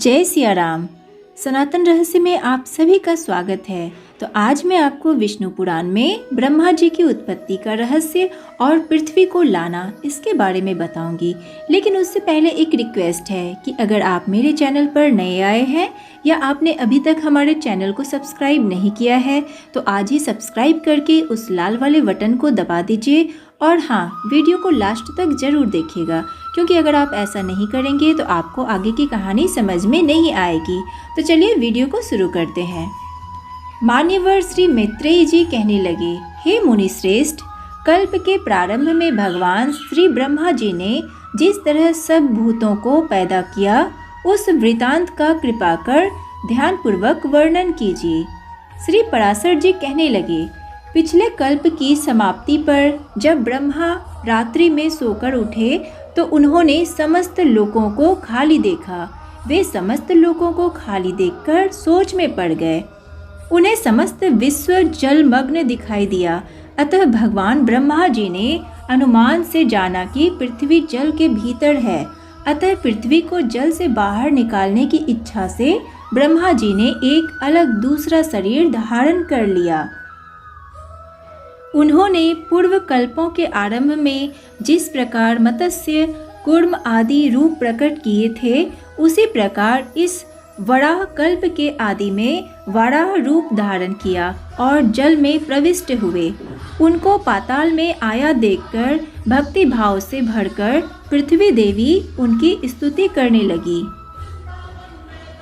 जय सिया राम। सनातन रहस्य में आप सभी का स्वागत है। तो आज मैं आपको विष्णु पुराण में ब्रह्मा जी की उत्पत्ति का रहस्य और पृथ्वी को लाना इसके बारे में बताऊंगी। लेकिन उससे पहले एक रिक्वेस्ट है कि अगर आप मेरे चैनल पर नए आए हैं या आपने अभी तक हमारे चैनल को सब्सक्राइब नहीं किया है तो आज ही सब्सक्राइब करके उस लाल वाले बटन को दबा दीजिए। और हाँ, वीडियो को लास्ट तक जरूर देखिएगा, क्योंकि अगर आप ऐसा नहीं करेंगे तो आपको आगे की कहानी समझ में नहीं आएगी। तो चलिए वीडियो को शुरू करते हैं। मान्यवर श्री मैत्रेय जी कहने लगे, हे मुनि श्रेष्ठ, कल्प के प्रारंभ में भगवान श्री ब्रह्मा जी ने जिस तरह सब भूतों को पैदा किया उस वृतांत का कृपा कर ध्यानपूर्वक वर्णन कीजिए। श्री पराशर जी कहने लगे, पिछले कल्प की समाप्ति पर जब ब्रह्मा रात्रि में सोकर उठे तो उन्होंने समस्त लोकों को खाली देखा। वे समस्त लोकों को खाली देखकर सोच में पड़ गए। उन्हें समस्त विश्व जलमग्न दिखाई दिया। अतः भगवान ब्रह्मा जी ने अनुमान से जाना कि पृथ्वी जल के भीतर है। अतः पृथ्वी को जल से बाहर निकालने की इच्छा से ब्रह्मा जी ने एक अलग दूसरा शरीर धारण कर लिया। उन्होंने पूर्व कल्पों के आरंभ में जिस प्रकार मत्स्य, कूर्म आदि रूप प्रकट किए थे, उसी प्रकार इस वराह कल्प के आदि में वराह रूप धारण किया और जल में प्रविष्ट हुए। उनको पाताल में आया देखकर भक्ति भाव से भरकर पृथ्वी देवी उनकी स्तुति करने लगी।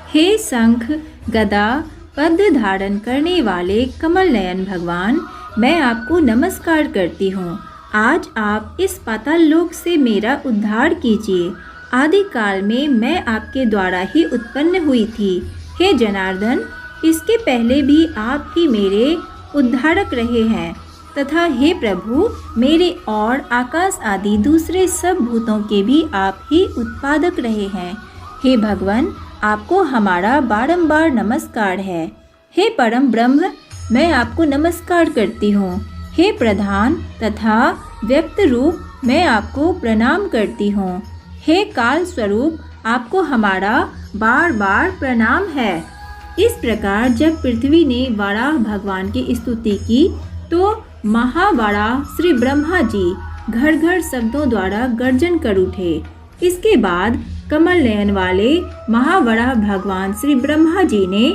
हे शंख, गदा, पद्म धारण करने वाले कमल नयन भगवान, मैं आपको नमस्कार करती हूँ। आज आप इस पाताल लोक से मेरा उद्धार कीजिए। आदि काल में मैं आपके द्वारा ही उत्पन्न हुई थी। हे जनार्दन, इसके पहले भी आप ही मेरे उद्धारक रहे हैं तथा हे प्रभु, मेरे और आकाश आदि दूसरे सब भूतों के भी आप ही उत्पादक रहे हैं। हे भगवान, आपको हमारा बारंबार नमस्कार है। हे परम ब्रह्म, मैं आपको नमस्कार करती हूँ। हे प्रधान तथा व्यक्त रूप, मैं आपको प्रणाम करती हूँ। हे काल स्वरूप, आपको हमारा बार बार प्रणाम है। इस प्रकार जब पृथ्वी ने वराह भगवान की स्तुति की तो महावराह श्री ब्रह्मा जी घर घर शब्दों द्वारा गर्जन कर उठे। इसके बाद कमल नयन वाले महावराह भगवान श्री ब्रह्मा जी ने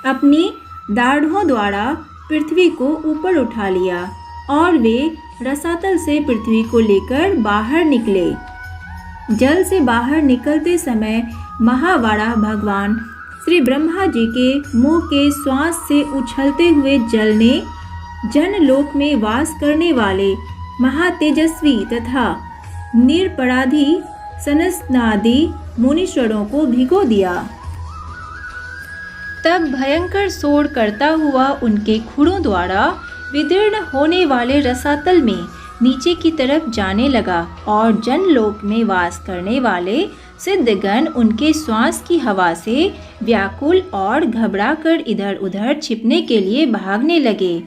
अपनी दाढ़ों द्वारा पृथ्वी को ऊपर उठा लिया और वे रसातल से पृथ्वी को लेकर बाहर निकले। जल से बाहर निकलते समय महावराह भगवान श्री ब्रह्मा जी के मुंह के श्वास से उछलते हुए जल ने जनलोक में वास करने वाले महातेजस्वी तथा निरपराधी सनस्नादि मुनीश्वरों को भिगो दिया। तब भयंकर शोर करता हुआ उनके खुरों द्वारा विदीर्ण होने वाले रसातल में नीचे की तरफ जाने लगा और जनलोक में वास करने वाले सिद्धगण उनके श्वास की हवा से व्याकुल और घबराकर इधर उधर छिपने के लिए भागने लगे।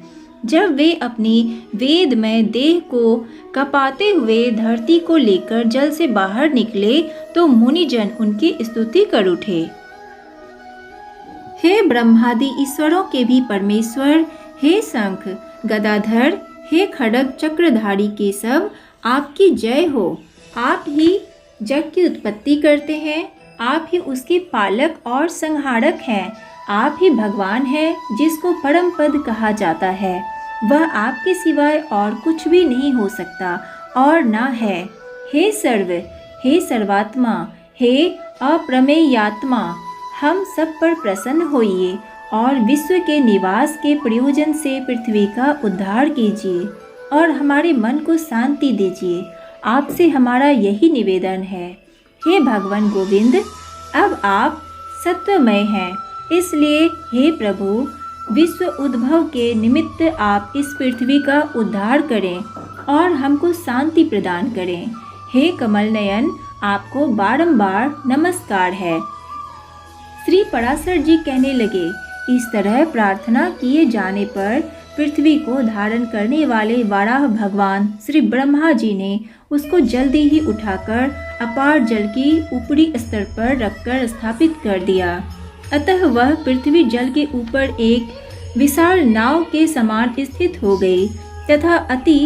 जब वे अपनी वेदमय देह को कपाते हुए धरती को लेकर जल से बाहर निकले तो मुनिजन उनकी स्तुति कर उठे। हे ब्रह्मादि ईश्वरों के भी परमेश्वर, हे शंख गदाधर, हे खड्ग चक्रधारी केशव, आपकी जय हो। आप ही जग की उत्पत्ति करते हैं, आप ही उसके पालक और संहारक हैं। आप ही भगवान हैं जिसको परम पद कहा जाता है। वह आपके सिवाय और कुछ भी नहीं हो सकता और न है। हे सर्व, हे सर्वात्मा, हे अप्रमेयात्मा, हम सब पर प्रसन्न होइए और विश्व के निवास के प्रयोजन से पृथ्वी का उद्धार कीजिए और हमारे मन को शांति दीजिए। आपसे हमारा यही निवेदन है। हे भगवान गोविंद, अब आप सत्वमय हैं, इसलिए हे प्रभु, विश्व उद्भव के निमित्त आप इस पृथ्वी का उद्धार करें और हमको शांति प्रदान करें। हे कमल नयन, आपको बारंबार नमस्कार है। श्री पराशर जी कहने लगे, इस तरह प्रार्थना किए जाने पर पृथ्वी को धारण करने वाले वराह भगवान श्री ब्रह्मा जी ने उसको जल्दी ही उठाकर अपार जल की ऊपरी स्तर पर रखकर स्थापित कर दिया। अतः वह पृथ्वी जल के ऊपर एक विशाल नाव के समान स्थित हो गई तथा अति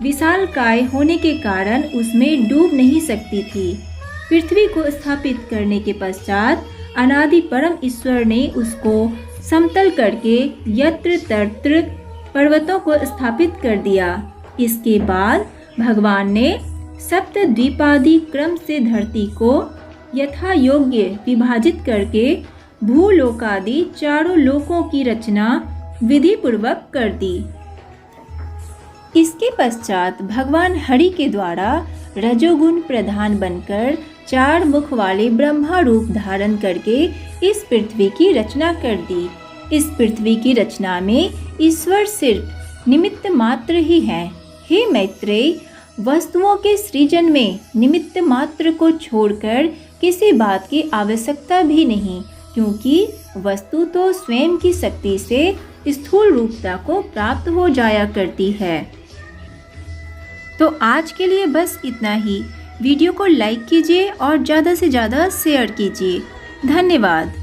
विशालकाय होने के कारण उसमें डूब नहीं सकती थी। पृथ्वी को स्थापित करने के पश्चात अनादि परम ईश्वर ने उसको समतल करके यत्र तत्र पर्वतों को स्थापित कर दिया। इसके बाद भगवान ने सप्त द्वीपादि क्रम से धरती को यथा योग्य विभाजित करके भूलोकादि चारों लोकों की रचना विधि पूर्वक कर दी। इसके पश्चात भगवान हरि के द्वारा रजोगुण प्रधान बनकर 4 मुख वाले ब्रह्मा रूप धारण करके इस पृथ्वी की रचना कर दी। इस पृथ्वी की रचना में ईश्वर सिर्फ निमित्त मात्र ही है। हे मैत्रेय, वस्तुओं के सृजन में निमित्त मात्र को छोड़कर किसी बात की आवश्यकता भी नहीं, क्योंकि वस्तु तो स्वयं की शक्ति से स्थूल रूपता को प्राप्त हो जाया करती है। तो आज के लिए बस इतना ही। वीडियो को लाइक कीजिए और ज़्यादा से ज़्यादा शेयर कीजिए। धन्यवाद।